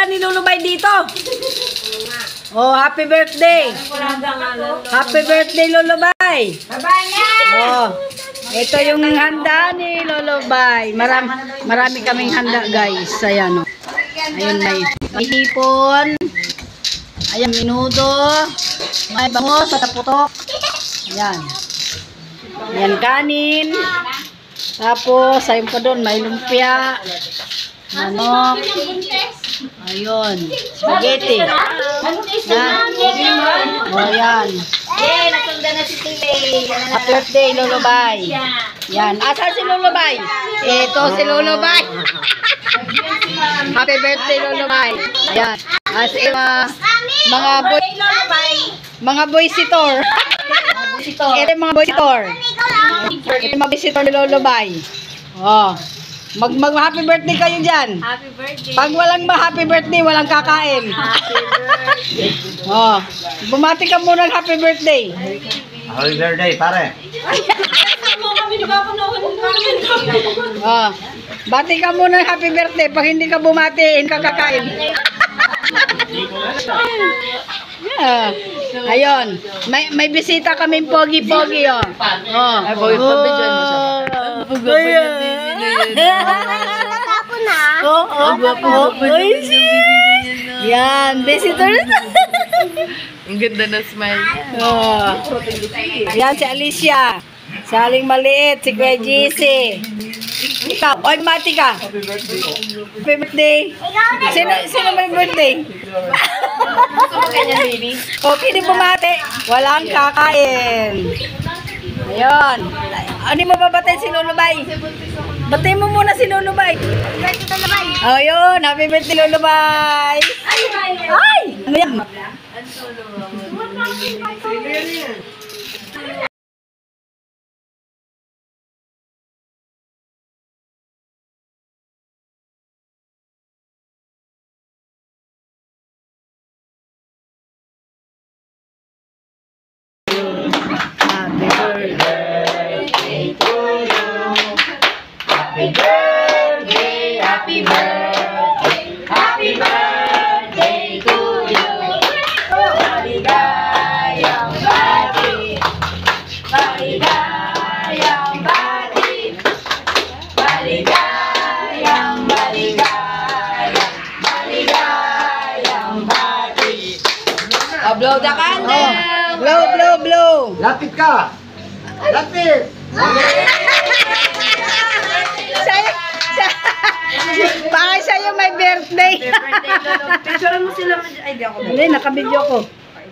handa ni Lulubay dito. Oh, happy birthday. Happy birthday, Lulubay. Oh, ito yung handa ni Lulubay. Marami kaming handa, guys. Ayan, oh. Ayun, may hipon. Ayan, minudo. May bangus at putok. Ayan. Ayan, kanin. Tapos, ayun pa doon, may lumpia. Manok. Ayun. Spaghetti. O, yan. Natunda na si Tile. Happy birthday, Lulubay. Yan. Asan si Lulubay? Ito si Lulubay. Happy birthday, Lulubay. Yan. As mga boysitor. Ito yung mga boysitor. Ito yung mga boysitor ni Lulubay. Oh. Mag-happy birthday kayo dyan. Happy birthday. Pag walang happy birthday, walang kakain. Happy birthday. Oh. Bumati ka muna ng happy birthday. Happy birthday, pare. Oh. Bati ka muna ng happy birthday. Pag hindi ka bumati, hindi ka kakain. Yeah. Ayun. May bisita kaming pogi-pogi, oh. Oh. Ay, pogi pa ba dyan? Ako na. Yan, visitor. Ang ganda na smile niya. Oh. Yan si Alicia. Si Aling Maliit, si Kuya GC. Ikaw, oy, mati ka. Happy birthday. Sino may birthday? Okay, di bumati. Walang kakain. Ayun. Ano mo babatay si Lulubay? Batay mo muna si Lulubay. Ayun, happy birthday Lulubay. Ay! Ano yan? Happy birthday to you. Happy birthday, happy birthday, happy birthday to you. Maligayang bati, maligayang bati, maligayang bati. Blow the candle. Blow, blow, blow. Lapit ka. Lapit. Bakit sa'yo may birthday? Picture mo sila. Ay, di ako. Hindi, nakabidyo ko.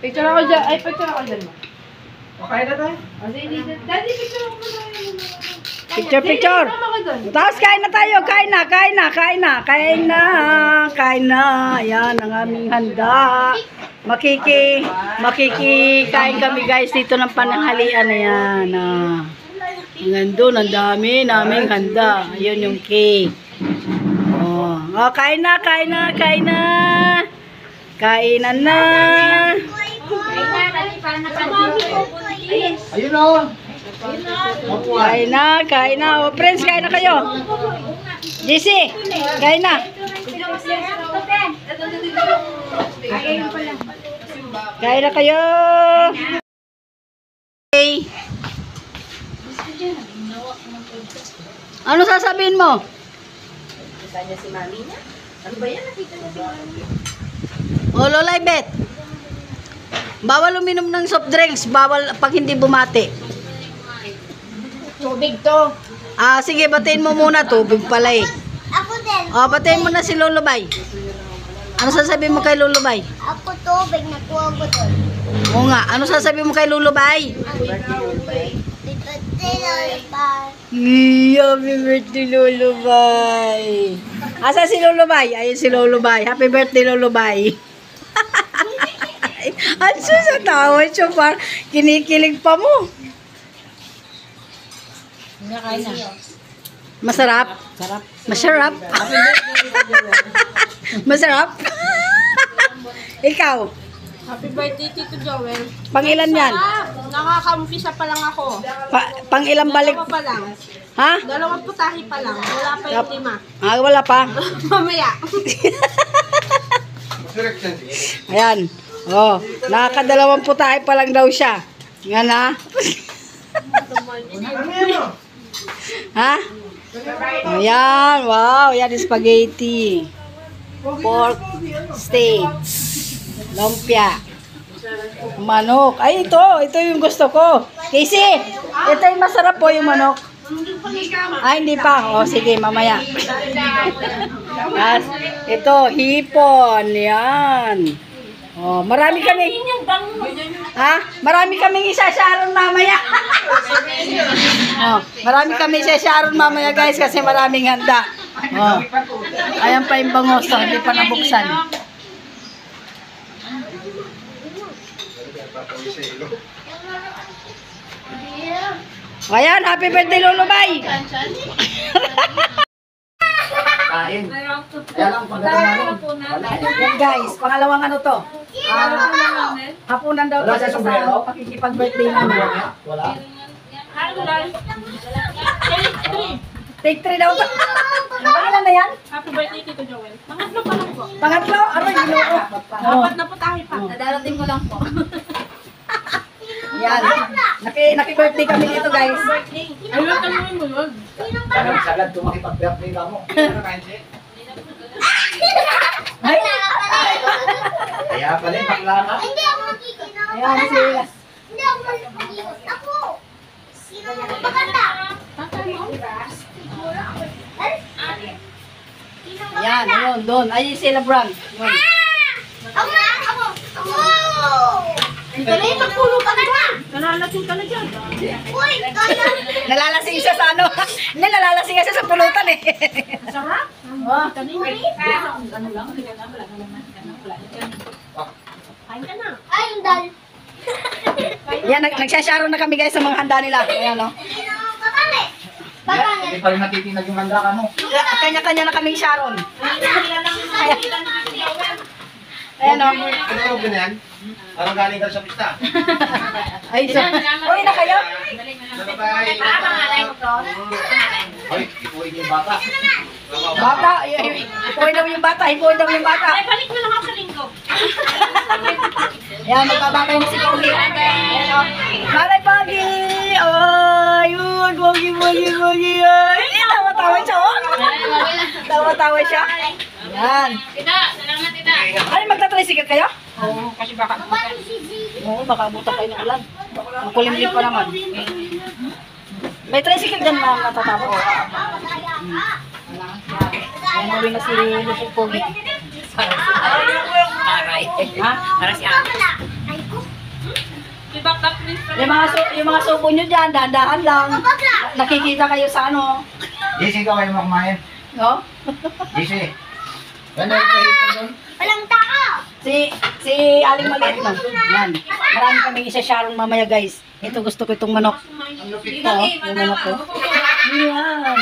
Picture ako dyan. Ay, picture ako dyan. Okay na tayo? Daddy, picture ako dyan. Picture, picture. Tapos kain na tayo. Kain na, kain na, kain na. Kain na, kain na. Ayan, ang aming handa. Makikikain kami guys dito ng pananghalian. Ayan. Nandun, ang dami naming handa. Ayun yung cake. Oh, kain na, kain na, kain na. Kainan na. Ayun o. Kain na, kain na. Oh, friends, kain na kayo. JC, kain na. Kain na kayo. Okay. Ano sasabihin mo? Nakita niya si mami niya? Ano ba yan? Nakita niya si mami. O, Lola Ibet. Bawal uminom ng soft drinks. Bawal pag hindi bumati. Tubig to. Sige, batiin mo muna. Tubig pala eh. Ako din. Batiin mo na si Lulubay. Ano sasabihin mo kay Lulubay? Ako tubig. Nakuha ko to. Oo nga. Ano sasabihin mo kay Lulubay? Happy birthday, Lulubay. Asa si Lulubay? Ayun si Lulubay. Happy birthday, Lulubay. Ang sa tawa siya, parang kinikilig pa mo. Masarap? Masarap? Masarap? Ikaw? Happy birthday, Tito Joel. Pangilan yan? Nakaka-umpisa pa lang ako. Pangilang balik? Dalawa pa lang. Ha? Dalawang putahe pa lang. Wala pa yung lima. Wala pa? Mamaya. Ayan. Oh, nakakadalawang putahe pa lang daw siya. Nga na. Ha? Ayan, wow. Yan yung spaghetti. Pork steaks. Lumpia. Manok. Ay, ito yung gusto ko. Casey, ito yung masarap po yung manok. Ay, hindi pa. O, sige, mamaya. Yes. Ito, hipon. Yan. Oh, marami kami. Ha? Marami kaming isa-sharon mamaya. Oh, marami kami isa-sharon mamaya, guys, kasi maraming handa. Oh. Ayan pa yung bangoso, hindi pa nabuksan. Ayan, happy birthday, Lulubay! Kain. Ayan lang, pagkakaroon. Yan guys, pangalawang ano to? Hapunan daw Wala to sa sa sombrero? pakikipag-birthday namin. Wala. Take 3 daw to. Pangalan na yan? Happy birthday, Tito Joel. Pangatlo pa lang po. Pangatlo? Ano yung ginoo? Dapat na po tayo pa. Nadarating ko lang po. Yan. Naki-birthday kami dito guys. Ayun, tanongin mo yun. Sagad tumakipag-birthday ka mo. Ay! Kaya pala, bakla ka. Hindi ako magkikita. Ayan sila. Hindi ako magkikita. Ako. Sino magkakanta? Yan, ayun, doon. Ayun sila Bram. Yun. Ako na! Ako! Ako! Dali, magpulutan ka! Nalalasing ka na dyan. Uy! Kaya! Nalalasing siya sa ano. Hindi, nalalasing siya sa pulutan eh. Sarap. Oh. Kain ka na. Ay, yung dal. Yan, nagsasharon na kami guys sa mga handa nila. Ayan o. Sino ang katali? Bakangit. Hindi pa rin natitinag yung handa ka mo. Kanya-kanya na kaming sharon. Ayan o. Ano yung ganyan? Parang galing ka sa pista. Ay, so. Uy na kayo? Bye-bye. Hoy, ipuin yung bata. Bata. Ipuin daw yung bata. Ipuin daw yung bata. Ay, balik na lang ako sa linggo. Ayan, magbabakay mo si Pogi. Ayan o. Malay Pogi! Ayun, Pogi. Ay, tawa-tawa siya o. Tawa-tawa siya. Ayan. Tita, salamat tita. Ay, magta-tricycle kayo? Oo, kasi baka Oo, baka abutan kayo ng ulan. Ang kulimlim pa naman. May tricycle dyan na natatapos. Ayan, uwi na si Lupong Pogi. Aray. Ha? Para si Ate. Yung mga subo nyo dyan, dahan-dahan lang. Nakikita kayo sa ano. JC, ikaw kayo kumain. No? JC. Ano yung kahit doon? Walang tao! Si Aling Maliit no? Yan. Marami kami isa-sharon mamaya guys. Ito gusto ko itong manok. Ito, yung manok ko. Yan.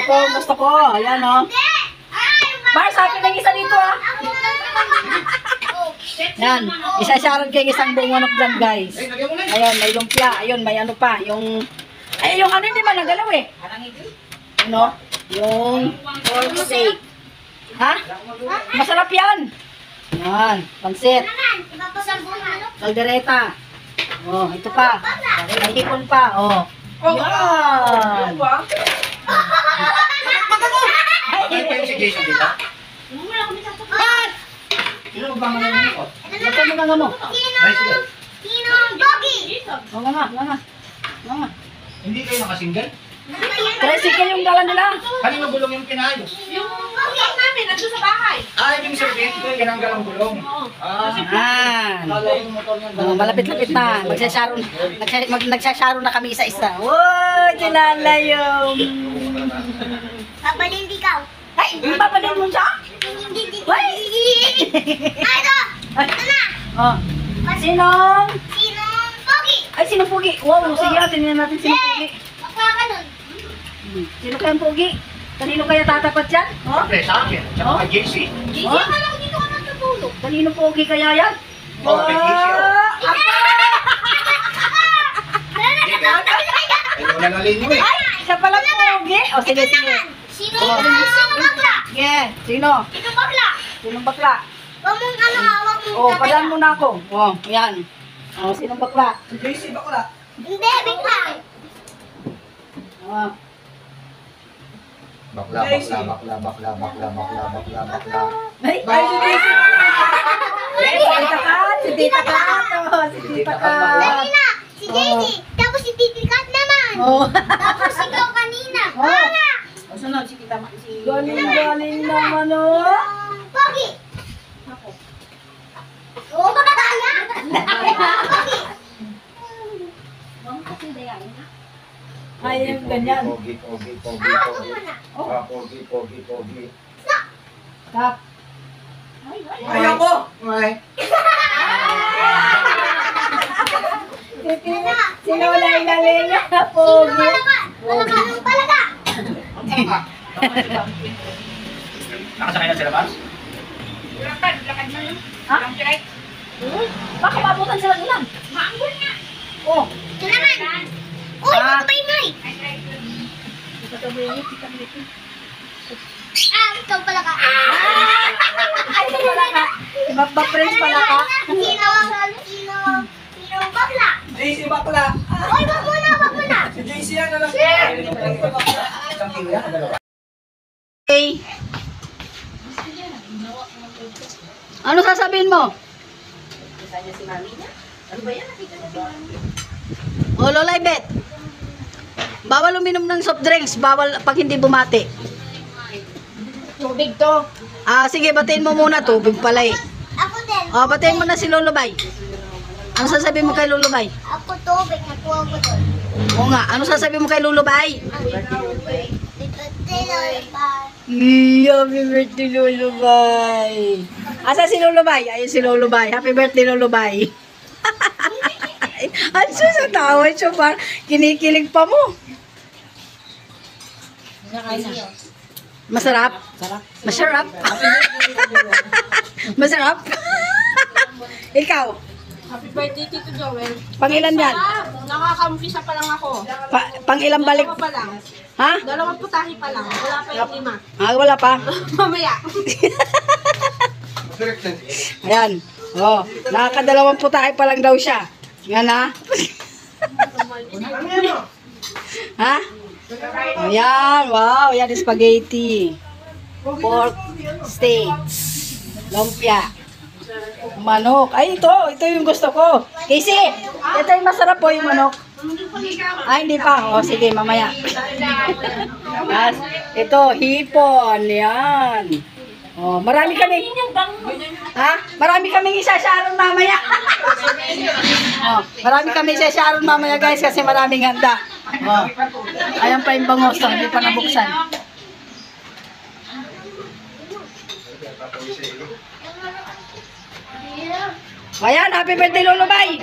Ito gusto ko. Ayan o. Mar, sa akin ng isa dito ah. Yan. Isa-sharon kayo isang buong manok dyan guys. Ayun, may lumpia. Ayun, may ano pa. Yung... Ay, yung ano hindi man nagalaw eh. Ano? Yung pork steak. Ha? Masarap yan. Yan, pansit. Kaldereta. Oh, ito pa. May hipon pa. Oh. Yan. Bakit kayo si Jason dito? Sino ba mga nalito? Ito mo nga mo. Tricycle. Sino ang Pogi? Oh, nga. Hindi kayo nakasingle? Tricycle yung dala nila. Kanino gulong yung pinayos? yung vlog namin, nandun sa bahay. Ibig sabihin ko yung ganang gulong. Yan. Kala yung motor niya. Oh, malapit-lapit na. Nagsasharon na kami isa-isa. Oh, kilala yung... Pabalindi ka. Ay, papanin mo siya? Ay! Ay, ito! Ito na! Oh. Sinong? Sino ang Pogi? Ay, sino Pogi? Wow, sige natin natin sino Pogi. Bakla ka nun. Sino kayang Pogi? Kanino kaya tatapat yan? Oh? Siyempre, sa akin. Tsaka kay JC. Gigi, akala ko dito ka natutulog. Kanino Pogi kaya yan? Oh, kay JC. Ano na nalin mo eh. Ay, siya pala Pogi. O, sige. Sino bakla? Sige, sino? Sino bakla? Sinong bakla? Huwag mong ano, hawak mong Oh, kamera. padaan mo na ako. Oh, yan. Oh, sinong bakla? JC bakla. Hindi, big lang. Oh. Bakla, bakla, bakla, bakla, bakla, bakla, bakla, bakla. Ay, Tita Kat, si Tita Kat. Oh, si Tita Kat. Kanina, si Daisy. Tapos si Titi Kat naman. Oh. Tapos ikaw kanina. Oh. Mama! Sunod, si Tita Ma- si... Galing naman, oh. Pogi! Oh, kaya? Pogi! Ay, yung ganyan. Pogi, pogi, pogi, Ah, ako pogi. muna. Ah, pogi, pogi, pogi. Kap. Ayoko! Ay. Si Lola ay galing na po. Palaga! Palaga! Palaga! Nakasakay na sa labas? Lakad na yun. Ha? Lang direct. Baka mabutan sila ulan. Maambol nga. Oh. Ito naman! Uy, Ah. patay na eh! Ah, ikaw pala ka. Ay, ito pala ka. Ba-friends pala ka. Sino bakla? JC bakla! Uy, wag muna, wag muna! Si JC yan na lang. Isang kilo yan, dalawa. Okay. Ano sasabihin mo? Kita niya si mami niya. Ano ba yan? Nakita niya si mami. O, Lola Bet. Bawal uminom ng soft drinks. Bawal pag hindi bumati. Tubig to. Ah, sige, batiin mo muna. Tubig pala eh. Ako din. O, batiin mo na si Lulubay. Ano sasabihin mo kay Lulubay? Ako tubig, nakuha ko doon. Oo nga, ano sasabihin mo kay Lulubay? Happy birthday, Lulubay. Asa si Lulubay? Ayun si Lulubay. Happy birthday, Lulubay. Ang sa tawa siya, parang kinikilig pa mo. Masarap? Masarap? Masarap? Ikaw? Happy birthday, Tito Joel. Pangilan yan? Nakaka-umpisa pa lang ako. Pangilang balik? Dalawa pa lang. Ha? Dalawang putahe pa lang. Wala pa yung 5. Ah, wala pa. Mamaya. Ayan. Oh, nakakadalawang putahe pa lang daw siya. Yan ha? Ha? Ayan, wow. Yan, spaghetti. Pork steaks. Lumpia. Manok. Ay, ito yung gusto ko. Casey, ito yung masarap po yung manok. Ay, hindi pa. O, sige, mamaya. Yes. Ito, hipon. Yan. Oh, marami kami. Ha? Marami kaming isasaron mamaya. Oh, marami kami isasaron mamaya, guys, kasi maraming handa. Oh. Ayan pa yung bangos, hindi pa nabuksan. Ayan, happy birthday, Lolo Bay.